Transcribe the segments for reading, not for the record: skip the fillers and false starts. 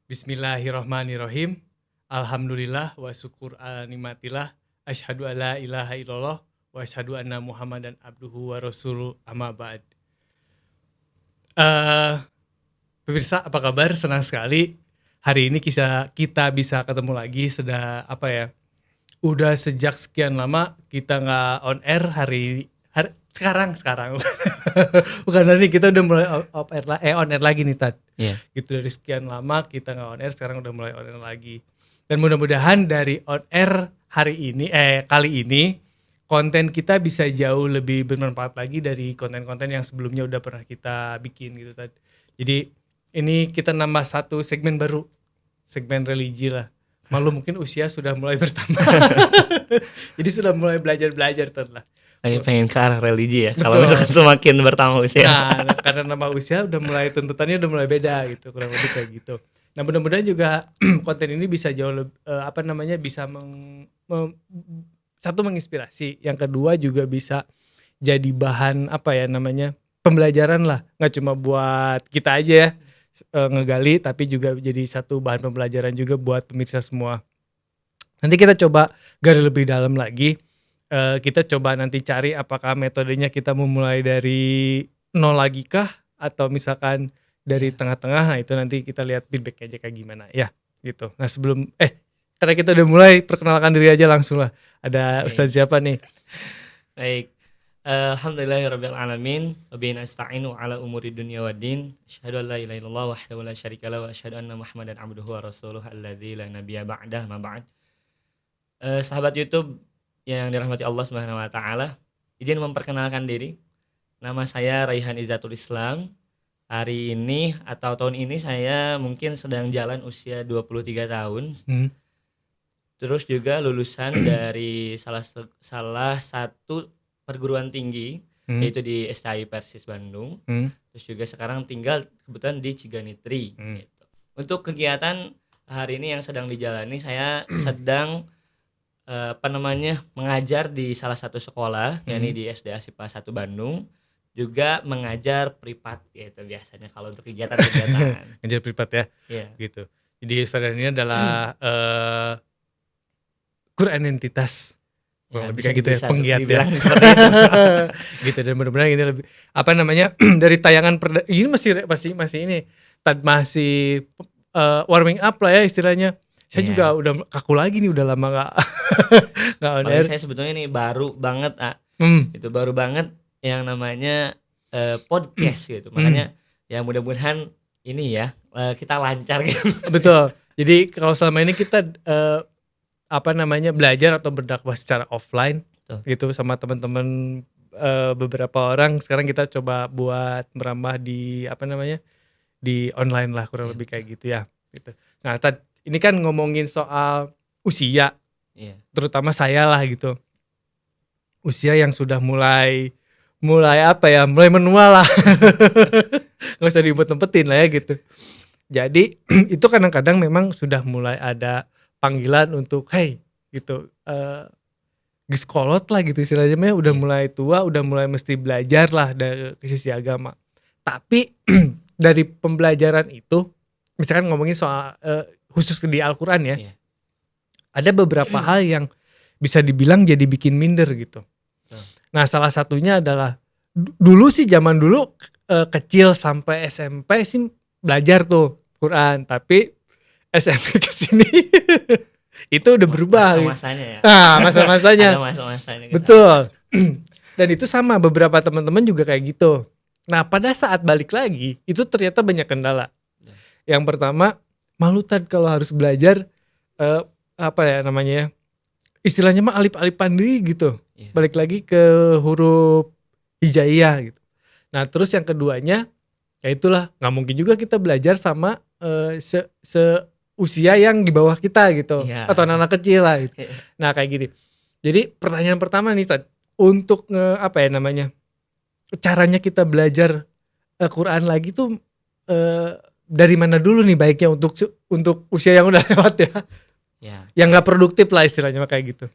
Bismillahirrahmanirrahim. Alhamdulillah wa syukur ala nikmatillah. Asyhadu alla ilaha illallah wa asyhadu anna Muhammadan abduhu wa rasuluh amma ba'd. Pemirsa apa kabar? Senang sekali hari ini kita bisa ketemu lagi. Udah sejak sekian lama kita nggak on air sekarang bukan, nanti kita udah mulai on air lagi nih Tad. Gitu, dari sekian lama kita nggak on air, sekarang udah mulai on air lagi. Dan mudah-mudahan dari on air kali ini konten kita bisa jauh lebih bermanfaat lagi dari konten-konten yang sebelumnya udah pernah kita bikin gitu Tad. Jadi ini kita nambah satu segmen baru, segmen religi lah. Malu mungkin usia sudah mulai bertambah. Jadi sudah mulai belajar Tad lah. Pengen ke arah religi ya. Betul. Kalau misalkan semakin bertambah usia. Nah, karena nama usia udah mulai tuntutannya udah mulai beda gitu, kurang lebih kayak gitu. Nah, mudah-mudahan juga konten ini bisa jauh lebih bisa menginspirasi, yang kedua juga bisa jadi bahan pembelajaran lah, nggak cuma buat kita aja ya ngegali, tapi juga jadi satu bahan pembelajaran juga buat pemirsa semua. Nanti kita coba gali lebih dalam lagi. Kita coba nanti cari apakah metodenya kita memulai dari nol lagi kah, atau misalkan dari tengah-tengah. Nah itu nanti kita lihat feedback aja kayak gimana ya gitu. Nah sebelum karena kita udah mulai, perkenalkan diri aja langsung lah. Ada Ustadz siapa nih? Baik. Alhamdulillahirabbil alamin wa bihi nasta'inu ala umuri dunya waddin. Asyhadu an la ilaha illallah wahdahu la syarikalah wa asyhadu anna Muhammadan abduhu wa rasuluhu alladzi la nabiyya ba'dah ma ba'd. Sahabat YouTube yang dirahmati Allah Subhanahu wa taala, izin memperkenalkan diri. Nama saya Raihan Izzatul Islam. Hari ini atau tahun ini saya mungkin sedang jalan usia 23 tahun. Terus juga lulusan dari salah satu perguruan tinggi, yaitu di STI Persis Bandung. Terus juga sekarang tinggal kebetulan di Ciganitri gitu. Untuk kegiatan hari ini yang sedang dijalani, saya sedang mengajar di salah satu sekolah, yakni di SD Asipa 1 Bandung, juga mengajar privat gitu biasanya kalau untuk kegiatan-kegiatan. Ngajar privat ya. Gitu. Jadi Ustadz ini adalah Quran entitas. Bisa gitu ya, penggiat ya. Gitu, dan benar-benar ini lebih dari tayangan ini masih ini Tad, masih warming up lah ya istilahnya. Saya juga udah kaku lagi nih, udah lama nggak on air. Saya sebetulnya nih baru banget itu baru banget yang namanya podcast gitu. Makanya ya mudah-mudahan ini ya kita lancar gitu. Betul. Jadi kalau selama ini kita belajar atau berdakwah secara offline gitu sama teman-teman beberapa orang, sekarang kita coba buat merambah di di online lah, kurang lebih kayak gitu ya gitu. Nah ini kan ngomongin soal usia, terutama saya lah gitu, usia yang sudah mulai menua lah. Nggak usah diumpet-umpetin lah ya gitu. Jadi itu kadang-kadang memang sudah mulai ada panggilan untuk hey gitu, geskolot lah gitu istilahnya, udah mulai tua, udah mulai mesti belajar lah dari sisi agama. Tapi dari pembelajaran itu, misalkan ngomongin soal khusus di Al-Quran ya, ada beberapa hal yang bisa dibilang jadi bikin minder gitu. Nah salah satunya adalah dulu sih, zaman dulu kecil sampai SMP sih belajar tuh Quran, tapi SMP kesini itu udah berubah. Masa-masanya ya. Nah masa-masanya. Ada masa-masanya. Betul. Dan itu sama, beberapa teman-teman juga kayak gitu. Nah pada saat balik lagi itu ternyata banyak kendala. Yang pertama, malu Tad kalau harus belajar istilahnya mah alif-alif pandiri gitu. Balik lagi ke huruf hijaiyah gitu. Nah terus yang keduanya, ya itulah, nggak mungkin juga kita belajar sama usia yang di bawah kita gitu, atau anak-anak kecil lah gitu. Nah kayak gini. Jadi pertanyaan pertama nih Tad, untuk caranya kita belajar Quran lagi tuh dari mana dulu nih baiknya untuk usia yang udah lewat ya. Yang nggak produktif lah istilahnya kayak gitu.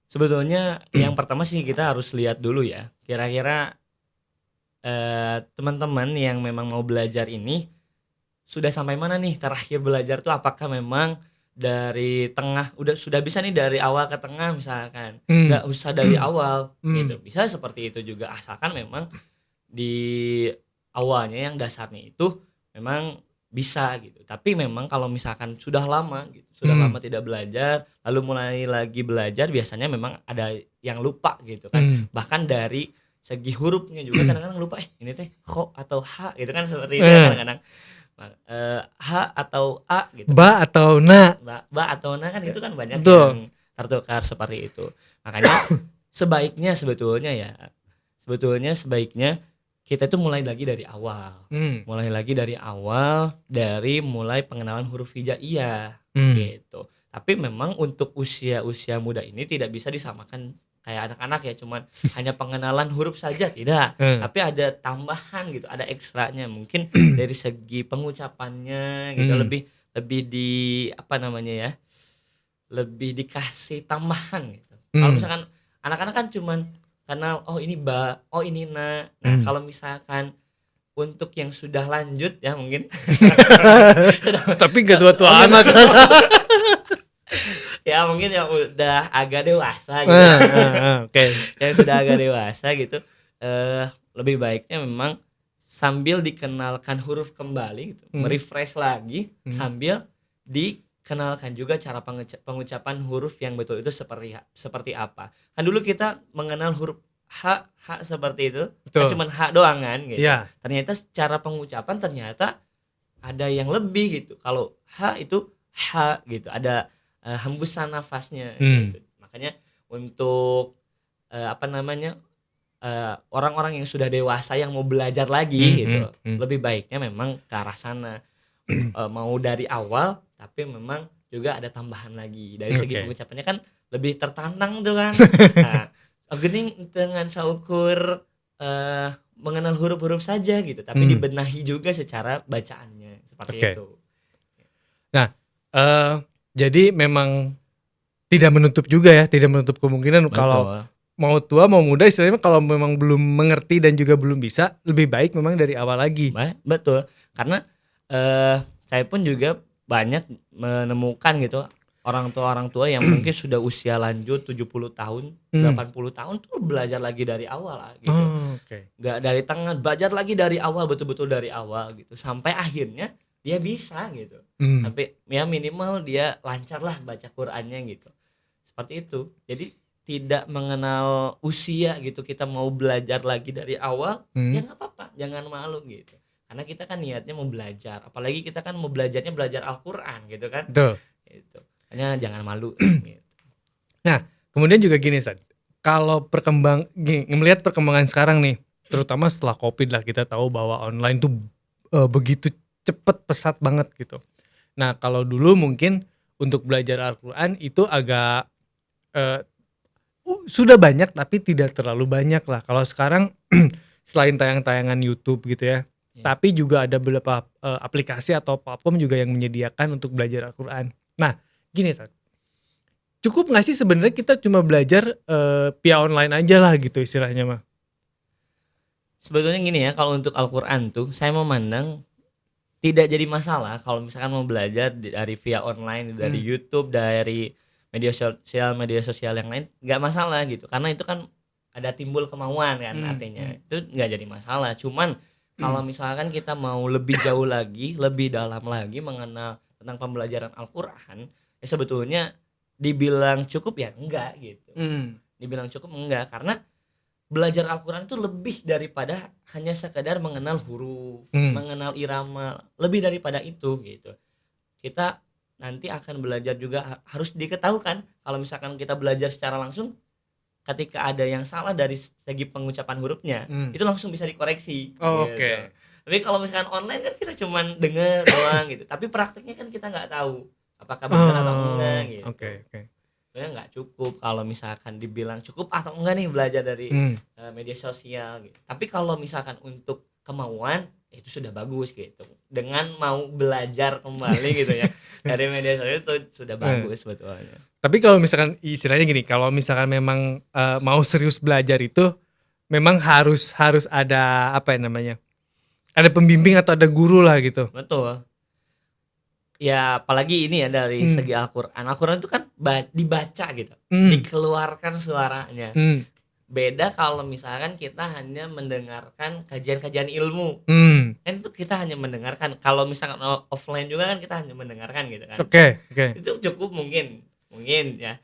Sebetulnya yang pertama sih kita harus lihat dulu ya, kira-kira teman-teman yang memang mau belajar ini sudah sampai mana nih terakhir belajar tuh, apakah memang dari tengah sudah bisa nih dari awal ke tengah misalkan, Hmm. nggak usah dari awal gitu, Hmm. bisa seperti itu juga asalkan memang di awalnya yang dasarnya itu memang bisa gitu. Tapi memang kalau misalkan sudah lama gitu, sudah lama tidak belajar, lalu mulai lagi belajar biasanya memang ada yang lupa gitu kan. Hmm. Bahkan dari segi hurufnya juga kadang-kadang lupa, ini teh kho atau ha gitu kan, seperti itu ya Eh. kadang-kadang. Ha atau a gitu kan. Ba atau na. Ba atau na kan itu kan banyak Betul. yang tertukar seperti itu. Makanya sebaiknya sebaiknya kita itu mulai lagi dari awal. Mulai lagi dari awal, dari mulai pengenalan huruf hijaiyah gitu. Tapi memang untuk usia-usia muda ini tidak bisa disamakan kayak anak-anak ya, cuman hanya pengenalan huruf saja, tidak. Tapi ada tambahan gitu, ada ekstranya. Mungkin dari segi pengucapannya gitu lebih di apa namanya ya? Lebih dikasih tambahan gitu. Kalau misalkan anak-anak kan cuman karena oh ini ba, oh ini na. Nah, kalau misalkan untuk yang sudah lanjut ya mungkin Tapi gak tua-tua amat. ya mungkin yang udah agak dewasa gitu. Oke. Yang sudah agak dewasa gitu, lebih baiknya memang sambil dikenalkan huruf kembali gitu, merefresh lagi sambil dikenalkan juga cara pengucapan huruf yang betul itu seperti apa. Kan dulu kita mengenal huruf H seperti itu, kan cuman H doang kan gitu. Yeah. Ternyata secara pengucapan ternyata ada yang lebih gitu. Kalau H itu H gitu, ada hembusan nafasnya gitu. Makanya untuk apa namanya, orang-orang yang sudah dewasa yang mau belajar lagi gitu, lebih baiknya memang ke arah sana. Mau dari awal tapi memang juga ada tambahan lagi dari segi pengucapannya kan lebih tertantang tuh kan. Nah, gening dengan saukur mengenal huruf-huruf saja gitu, tapi dibenahi juga secara bacaannya seperti itu. Nah, jadi memang tidak menutup juga ya, tidak menutup kemungkinan kalau mau tua mau muda istilahnya kalau memang belum mengerti dan juga belum bisa, lebih baik memang dari awal lagi. Betul, karena saya pun juga banyak menemukan gitu orang tua yang mungkin sudah usia lanjut 70 tahun, 80 tahun tuh belajar lagi dari awal lah gitu. Gak dari tengah, belajar lagi dari awal, betul-betul dari awal gitu. Sampai akhirnya dia bisa gitu. Sampai ya minimal dia lancar lah baca Qur'annya gitu. Seperti itu. Jadi tidak mengenal usia gitu, kita mau belajar lagi dari awal, ya gak apa-apa, jangan malu gitu. Karena kita kan niatnya mau belajar, apalagi kita kan mau belajarnya belajar Al-Qur'an gitu kan. Betul. Gitu. Hanya jangan malu gitu. Nah, kemudian juga gini Ustaz, kalau ngelihat perkembangan sekarang nih, terutama setelah Covid lah, kita tahu bahwa online tuh begitu cepet pesat banget gitu. Nah, kalau dulu mungkin untuk belajar Al-Qur'an itu agak sudah banyak tapi tidak terlalu banyak lah. Kalau sekarang selain tayang-tayangan YouTube gitu ya, tapi juga ada beberapa aplikasi atau platform juga yang menyediakan untuk belajar Al-Qur'an. Nah, gini Ustaz, cukup gak sih sebenarnya kita cuma belajar via online aja lah gitu istilahnya mah? Sebetulnya gini ya, kalau untuk Al-Qur'an tuh saya memandang tidak jadi masalah kalau misalkan mau belajar dari via online, dari YouTube, dari media sosial yang lain, nggak masalah gitu, karena itu kan ada timbul kemauan kan, artinya itu nggak jadi masalah. Cuman kalau misalkan kita mau lebih jauh lagi, lebih dalam lagi mengenal tentang pembelajaran Al-Qur'an, ya sebetulnya dibilang cukup ya enggak gitu. Dibilang cukup enggak, karena belajar Al-Qur'an itu lebih daripada hanya sekedar mengenal huruf, mengenal irama, lebih daripada itu gitu. Kita nanti akan belajar juga harus diketahukan kalau misalkan kita belajar secara langsung, ketika ada yang salah dari segi pengucapan hurufnya, itu langsung bisa dikoreksi. Gitu. Tapi kalau misalkan online kan kita cuman dengar doang gitu, tapi prakteknya kan kita nggak tahu apakah benar atau enggak gitu. Sebenarnya nggak cukup kalau misalkan dibilang cukup atau enggak nih belajar dari media sosial gitu. Tapi kalau misalkan untuk kemauan itu sudah bagus gitu. Dengan mau belajar kembali gitu ya dari media sosial itu sudah bagus sebetulnya. Tapi kalau misalkan istilahnya gini, kalau misalkan memang mau serius belajar itu memang harus ada apa ya namanya? Ada pembimbing atau ada guru lah gitu. Betul. Ya apalagi ini ya dari segi Al-Qur'an. Al-Qur'an itu kan dibaca gitu, Hmm. dikeluarkan suaranya. Hmm. Beda kalau misalkan kita hanya mendengarkan kajian-kajian ilmu. Hmm. Kan itu kita hanya mendengarkan. Kalau misalkan offline juga kan kita hanya mendengarkan gitu kan. Oke, oke. Itu cukup mungkin ya.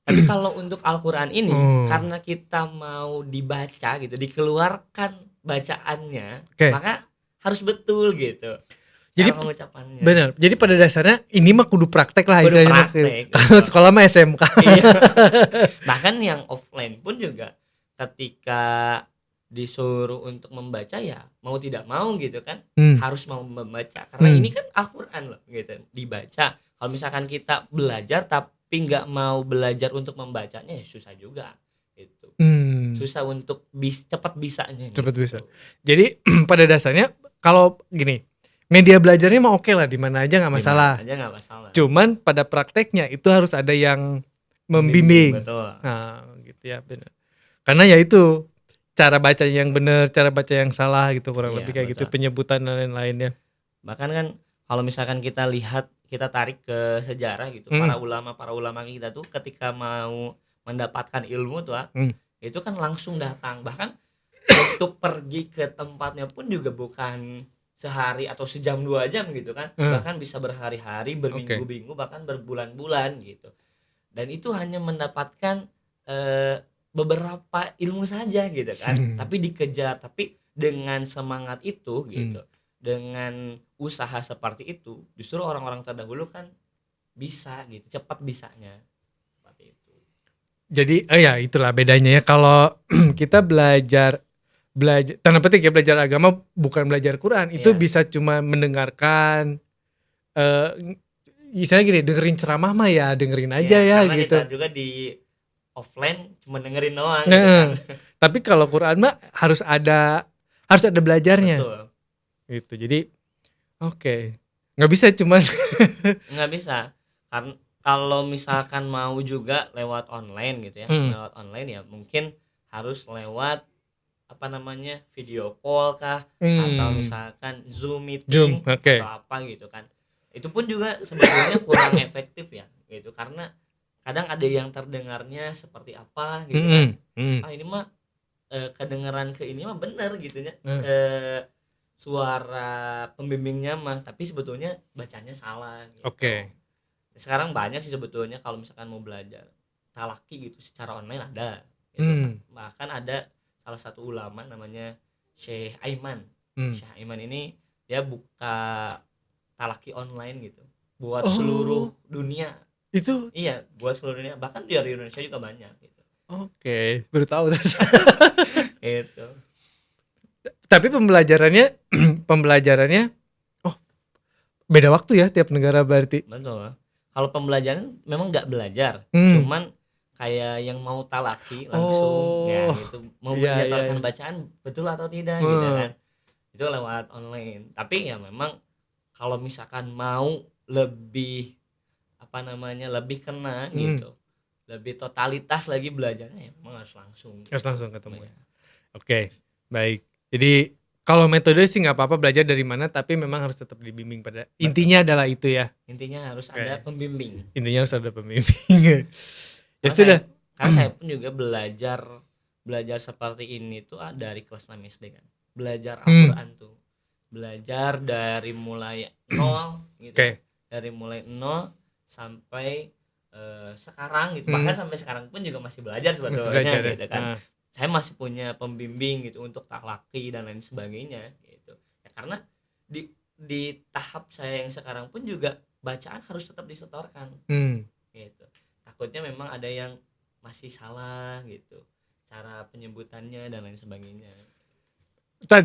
Tapi kalau untuk Al-Qur'an ini karena kita mau dibaca gitu, dikeluarkan bacaannya, Oke. maka harus betul gitu. Jadi Cara pengucapannya. benar. Jadi pada dasarnya ini mah kudu praktek lah Kudu istilahnya. praktek, Kalau gitu. sekolah mah SMK. Iya. Bahkan yang offline pun juga ketika disuruh untuk membaca ya mau tidak mau gitu kan, harus mau membaca karena ini kan Al-Qur'an loh gitu, dibaca. Kalau misalkan kita belajar tapi nggak mau belajar untuk membacanya ya susah juga gitu. Susah untuk cepat bisanya Cepat gitu. bisa. Jadi pada dasarnya kalau gini, media belajarnya mah oke lah di mana aja nggak masalah. Dimana aja nggak masalah. Cuman pada prakteknya itu harus ada yang membimbing. Betul. Nah, gitu ya benar. Karena ya itu cara baca yang benar, cara baca yang salah gitu kurang Iya, lebih kayak gitu, betul. penyebutan dan lain-lainnya. Bahkan kan kalau misalkan kita lihat, kita tarik ke sejarah gitu, para ulama kita tuh ketika mau mendapatkan ilmu tuh itu kan langsung datang. Bahkan untuk pergi ke tempatnya pun juga bukan sehari atau sejam 2 jam gitu kan. Bahkan bisa berhari-hari, berminggu-minggu, bahkan berbulan-bulan gitu. Dan itu hanya mendapatkan beberapa ilmu saja gitu kan. Tapi dikejar, tapi dengan semangat itu gitu. Dengan usaha seperti itu, justru orang-orang terdahulu kan bisa gitu, cepat bisanya. Seperti itu. Jadi ya itulah bedanya ya kalau kita belajar tanda petik ya belajar agama bukan belajar Quran, itu bisa cuma mendengarkan misalnya gini, dengerin ceramah mah ya dengerin aja ya karena gitu. Kita juga di offline cuma dengerin doang gitu kan. Tapi kalau Quran mah harus ada belajarnya. Betul. Gitu. Jadi oke. Nggak bisa cuman nggak bisa. Kan kalau misalkan mau juga lewat online gitu ya. Lewat online ya mungkin harus lewat apa namanya video call kah atau misalkan Zoom meeting atau apa gitu kan. Itu pun juga sebetulnya kurang efektif ya gitu karena kadang ada yang terdengarnya seperti apa gitu kan. Ini mah kedengeran ke ini mah bener gitu ya. Suara pembimbingnya mah tapi sebetulnya bacanya salah gitu. Oke. Sekarang banyak sih sebetulnya kalau misalkan mau belajar talaki gitu secara online ada gitu. Bahkan ada salah satu ulama namanya Syekh Aiman. Syekh Aiman ini dia buka talaki online gitu buat seluruh dunia. Itu iya buat seluruh dunia, bahkan di Indonesia juga banyak gitu. Oke, baru tahu. Itu. Tapi pembelajarannya beda waktu ya tiap negara berarti. Betul. Kalau pembelajaran memang nggak belajar, cuman kayak yang mau talaki langsung ya gitu, mau menyetorkan bacaan betul atau tidak gitu kan. Itu lewat online. Tapi ya memang kalau misalkan mau lebih apa namanya lebih kena gitu, lebih totalitas lagi belajarnya ya memang harus langsung. Harus langsung ketemu ya. Oke, baik. Jadi kalau metode sih nggak apa-apa belajar dari mana, tapi memang harus tetap dibimbing pada intinya adalah itu ya. Intinya harus ada pembimbing. Intinya harus ada pembimbing. Ya sudah. Karena saya pun juga belajar seperti ini tuh dari kelas 6 SD kan. Belajar Al-Qur'an tuh. Belajar dari mulai nol gitu. Dari mulai nol sampai sekarang gitu. Bahkan sampai sekarang pun juga masih belajar sebetulnya gitu kan. Saya masih punya pembimbing gitu untuk talaki dan lain sebagainya gitu. Ya karena di tahap saya yang sekarang pun juga bacaan harus tetap disetorkan. Gitu. Takutnya memang ada yang masih salah gitu. Cara penyebutannya dan lain sebagainya.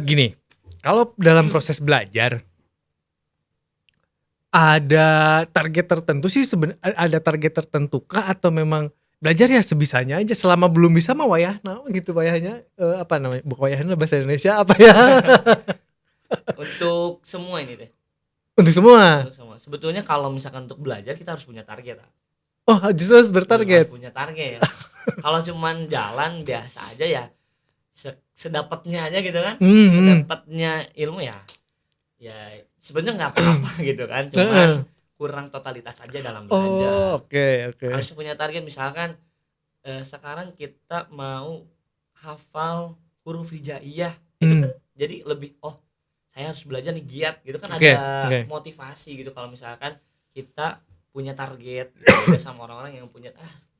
Gini, kalau dalam proses belajar ada target tertentu sih ada target tertentu kah atau memang belajar ya sebisanya aja selama belum bisa mah wayahna gitu wayahnya apa namanya bukan wayahna bahasa Indonesia apa ya? Untuk semua ini deh. Untuk semua. Sebetulnya kalau misalkan untuk belajar kita harus punya target. Oh, justru harus bertarget. Harus punya target. Kalau cuman jalan biasa aja ya sedapatnya aja gitu kan. Sedapatnya ilmu ya sebenarnya nggak apa-apa gitu kan. Cuman kurang totalitas aja dalam Oh, belajar. oke. Harus punya target, misalkan sekarang kita mau hafal huruf hijaiyah, itu kan jadi lebih, oh saya harus belajar nih, giat gitu kan, Oke, ada oke. motivasi gitu kalau misalkan kita punya target gitu. Beda sama orang-orang yang punya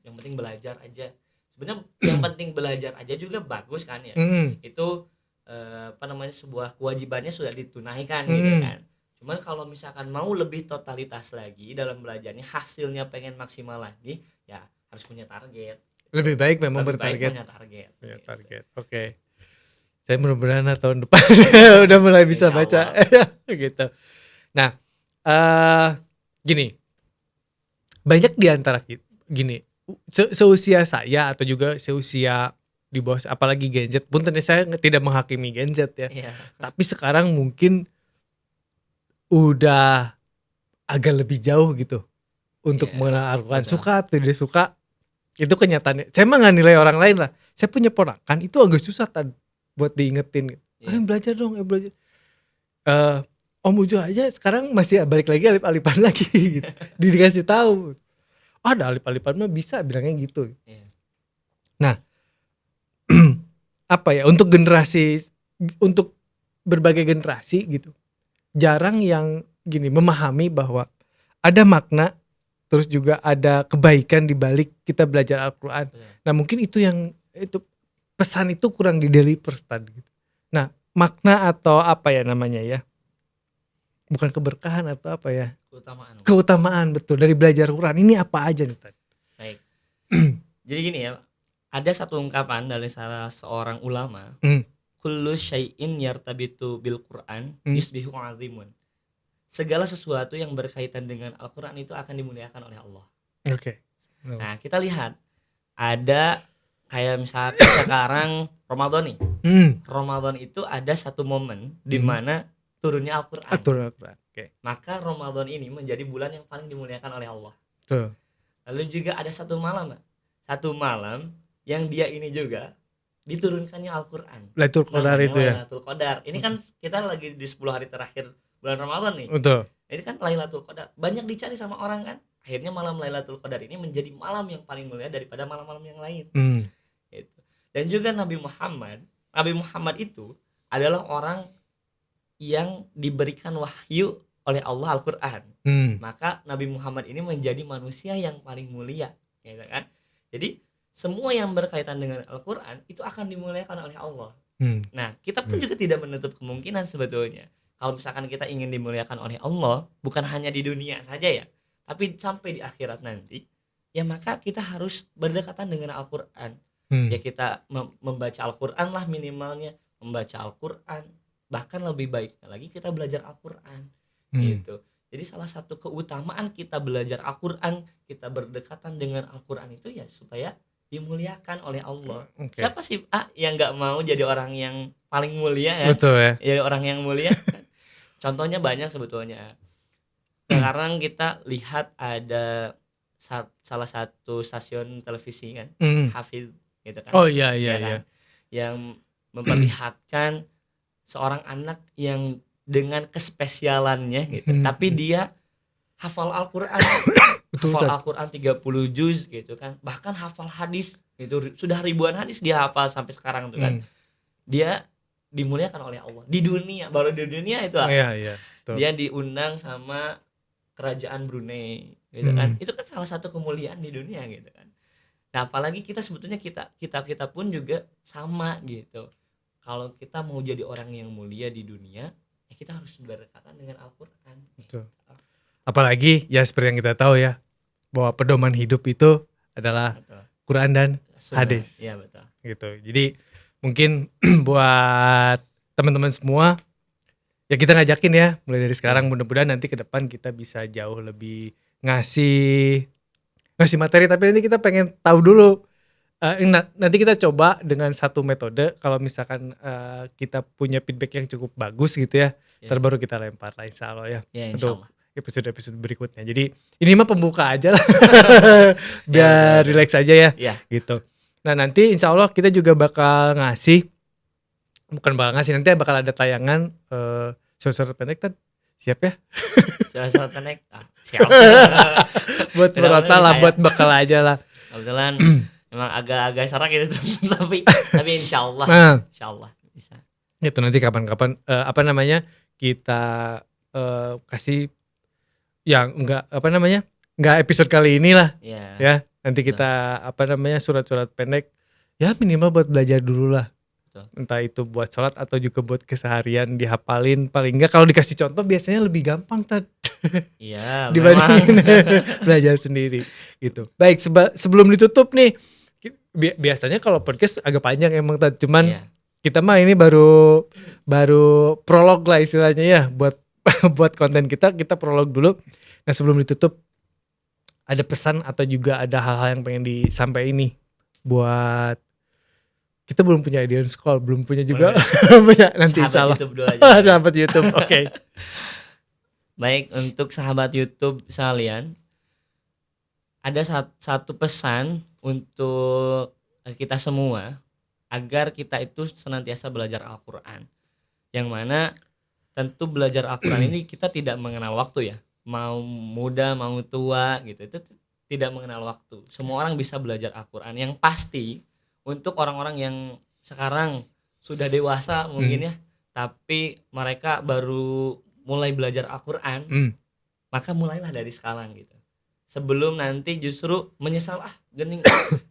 yang penting belajar aja. Sebenarnya yang penting belajar aja juga bagus kan ya. Itu apa namanya, sebuah kewajibannya sudah ditunaikan gitu kan. Cuman kalau misalkan mau lebih totalitas lagi dalam belajarnya, hasilnya pengen maksimal lagi, ya harus punya target. Lebih baik memang Lebih baik bertarget. punya target. Punya Gitu. target. Oke. Saya mudah-mudahan tahun depan udah mulai bisa Insya baca gitu. Nah, gini, banyak di antara kita gini, seusia saya atau juga seusia di bawah, apalagi Gen Z, punten saya tidak menghakimi Gen Z ya. Iya. Tapi sekarang mungkin udah agak lebih jauh gitu untuk Iya, mengenal Al-Quran. betul. Suka atau tidak suka, itu kenyataannya. Saya mah nggak nilai orang lain lah. Saya punya ponakan itu agak susah buat diingetin. Iya. Belajar dong, belajar. Om Ujo aja sekarang masih balik lagi alip-alipan lagi gitu. Dikasih tahu. Ada alip-alipan mah bisa, bilangnya gitu. Iya. Nah, apa ya, untuk berbagai generasi gitu, jarang yang gini memahami bahwa ada makna, terus juga ada kebaikan di balik kita belajar Al-Quran. Nah, mungkin itu pesan itu kurang di deliver gitu. Nah, makna atau apa ya namanya ya, bukan keberkahan atau apa ya, keutamaan betul dari belajar Quran ini apa aja nih Tad? Baik. Jadi gini ya, ada satu ungkapan dari salah seorang ulama, kullu syai'in yartabitu bil Quran yusbihu azimun. Segala sesuatu yang berkaitan dengan Al-Quran itu akan dimuliakan oleh Allah. Oke. Nah, kita lihat ada kayak misalkan sekarang Ramadan nih. Ramadan itu ada satu momen di mana turunnya Al-Quran. Okay. Maka Ramadan ini menjadi bulan yang paling dimuliakan oleh Allah. Tuh. Lalu juga ada satu malam, satu malam yang dia ini juga diturunkannya Al-Quran. Lailatul Qadar itu ya. Lailatul Qadar. Ini kan kita lagi di 10 hari terakhir bulan Ramadan nih. Betul. Ini kan Lailatul Qadar. Banyak dicari sama orang kan. Akhirnya malam Lailatul Qadar ini menjadi malam yang paling mulia daripada malam-malam yang lain. Gitu. Dan juga Nabi Muhammad itu adalah orang yang diberikan wahyu oleh Allah Al-Quran. Maka Nabi Muhammad ini menjadi manusia yang paling mulia, gitu kan. Jadi semua yang berkaitan dengan Al-Quran itu akan dimuliakan oleh Allah. Nah, kita pun juga tidak menutup kemungkinan sebetulnya, kalau misalkan kita ingin dimuliakan oleh Allah, bukan hanya di dunia saja ya, tapi sampai di akhirat nanti, ya maka kita harus berdekatan dengan Al-Quran. Ya kita membaca Al-Quran lah minimalnya, membaca Al-Quran, bahkan lebih baiknya lagi kita belajar Al-Quran gitu. Jadi salah satu keutamaan kita belajar Al-Quran, kita berdekatan dengan Al-Quran itu ya supaya dimuliakan oleh Allah. Siapa sih yang gak mau jadi orang yang paling mulia ya? Betul ya. Ya orang yang mulia. Contohnya banyak sebetulnya. Sekarang kita lihat ada salah satu stasiun televisi kan, Hafidh gitu kan. Oh iya. Kan? Yang memperlihatkan seorang anak yang dengan kespesialannya gitu, tapi dia hafal Al-Quran. Hafal Al-Quran 30 juz gitu kan, bahkan hafal hadis gitu, sudah ribuan hadis dia hafal sampai sekarang tuh kan. Dia dimuliakan oleh Allah di dunia, baru di dunia itu iya, dia diundang sama kerajaan Brunei gitu kan. Itu kan salah satu kemuliaan di dunia gitu kan. Nah, apalagi kita sebetulnya kita pun juga sama gitu. Kalau kita mau jadi orang yang mulia di dunia, ya kita harus berdekatan dengan Al-Quran. Betul. Apalagi ya seperti yang kita tahu ya, bahwa pedoman hidup itu adalah Quran dan hadis. Iya betul. Gitu. Jadi mungkin buat teman-teman semua, ya kita ngajakin ya, mulai dari sekarang, mudah-mudahan nanti ke depan kita bisa jauh lebih ngasih materi, tapi nanti kita pengen tahu dulu. Nanti kita coba dengan satu metode, kalau misalkan kita punya feedback yang cukup bagus gitu ya, terbaru kita lempar lah insya Allah ya, untuk episode-episode berikutnya. Jadi ini mah pembuka aja lah, biar relax aja ya, gitu. Nah nanti insya Allah kita juga bakal nanti bakal ada tayangan short pendek kan, Siap ya? Sholat pendek. Siap. Buat Tidak merasa boleh lah, saya. buat bekal aja lah. Kebetulan memang agak serak gitu tapi insyaallah Nah, bisa. itu nanti kapan-kapan apa namanya kita kasih yang enggak episode kali ini lah Iya. ya. Nanti Betul. kita apa namanya surat-surat pendek ya minimal buat belajar dulu lah. Betul. Entah itu buat sholat atau juga buat keseharian dihafalin, paling enggak kalau dikasih contoh biasanya lebih gampang Iya, memang. dibandingin belajar sendiri gitu. Baik, sebelum ditutup nih biasanya kalau podcast agak panjang emang cuman Iya. kita mah ini baru prolog lah istilahnya ya buat buat konten kita prolog dulu. Nah, sebelum ditutup ada pesan atau juga ada hal-hal yang pengen disampaikan ini buat kita belum punya audience call, belum punya juga punya nanti Sahabat insyaallah. YouTube dulu aja. Sahabat YouTube. Oke. Baik, untuk sahabat YouTube sekalian, ada satu pesan untuk kita semua agar kita itu senantiasa belajar Al-Qur'an. Yang mana tentu belajar Al-Qur'an ini kita tidak mengenal waktu ya. Mau muda, mau tua gitu. Itu tidak mengenal waktu. Semua orang bisa belajar Al-Qur'an. Yang pasti untuk orang-orang yang sekarang sudah dewasa mungkin ya, tapi mereka baru mulai belajar Al-Qur'an, maka mulailah dari sekarang gitu. Sebelum nanti justru menyesal gening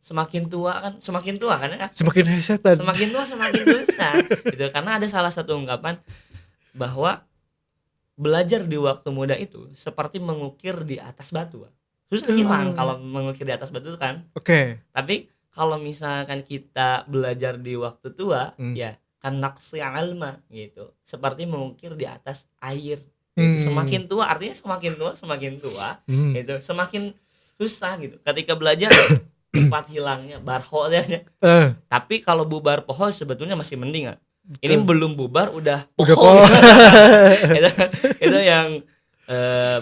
semakin tua kan ya. Semakin hesetan. Semakin tua semakin dosa gitu. Karena ada salah satu ungkapan bahwa belajar di waktu muda itu seperti mengukir di atas batu. Susah hilang kalau mengukir di atas batu kan. Oke. Tapi kalau misalkan kita belajar di waktu tua, ya kan naqsi ilma gitu. Seperti mengukir di atas air. Gitu. Semakin tua artinya semakin tua gitu, semakin susah gitu. Ketika belajar cepat hilangnya barho ya. Tapi kalau bubar pohon sebetulnya masih mending kan. Ini belum bubar udah pohon. itu yang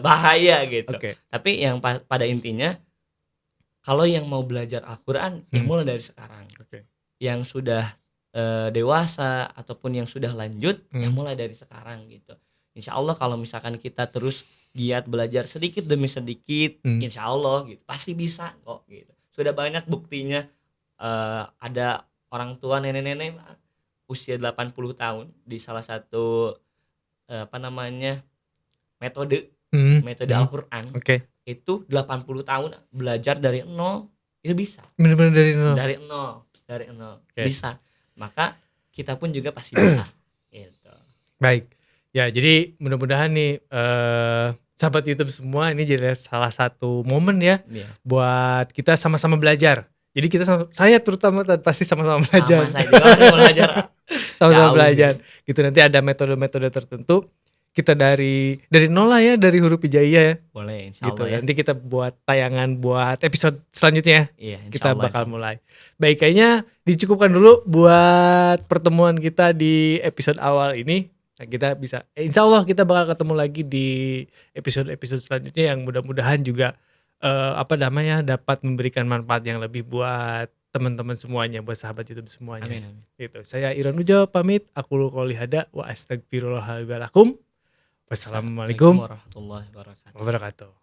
bahaya gitu. Okay. Tapi yang pada intinya kalau yang mau belajar Al-Qur'an ya mulai dari sekarang. Okay. Yang sudah dewasa ataupun yang sudah lanjut ya mulai dari sekarang gitu. Insya Allah kalau misalkan kita terus giat belajar sedikit demi sedikit, insya Allah gitu pasti bisa kok gitu. Sudah banyak buktinya, ada orang tua nenek-nenek usia 80 tahun di salah satu metode Al-Qur'an. Okay. Itu 80 tahun belajar dari nol itu bisa. Benar-benar dari nol. Dari nol. Okay. Bisa. Maka kita pun juga pasti bisa. Gitu. Baik. Ya, jadi mudah-mudahan nih sahabat YouTube semua ini jadi salah satu momen ya buat kita sama-sama belajar. Jadi saya terutama pasti sama-sama belajar. Sama saya juga belajar. Sama-sama belajar. Gitu nanti ada metode-metode tertentu. Kita dari nol lah ya, dari huruf hijaiyah ya. Boleh, insyaallah gitu. Ya. Nanti kita buat tayangan buat episode selanjutnya. Iya, kita bakal mulai. Baik, kayaknya dicukupkan dulu buat pertemuan kita di episode awal ini. Nah, kita bisa insya Allah kita bakal ketemu lagi di episode selanjutnya yang mudah-mudahan juga dapat memberikan manfaat yang lebih buat teman-teman semuanya, buat sahabat YouTube semuanya. Amin. Gitu. Saya Iron Ujo pamit, aku qouli hada wa astagfirullah wa lakum. Wassalamualaikum warahmatullahi wabarakatuh.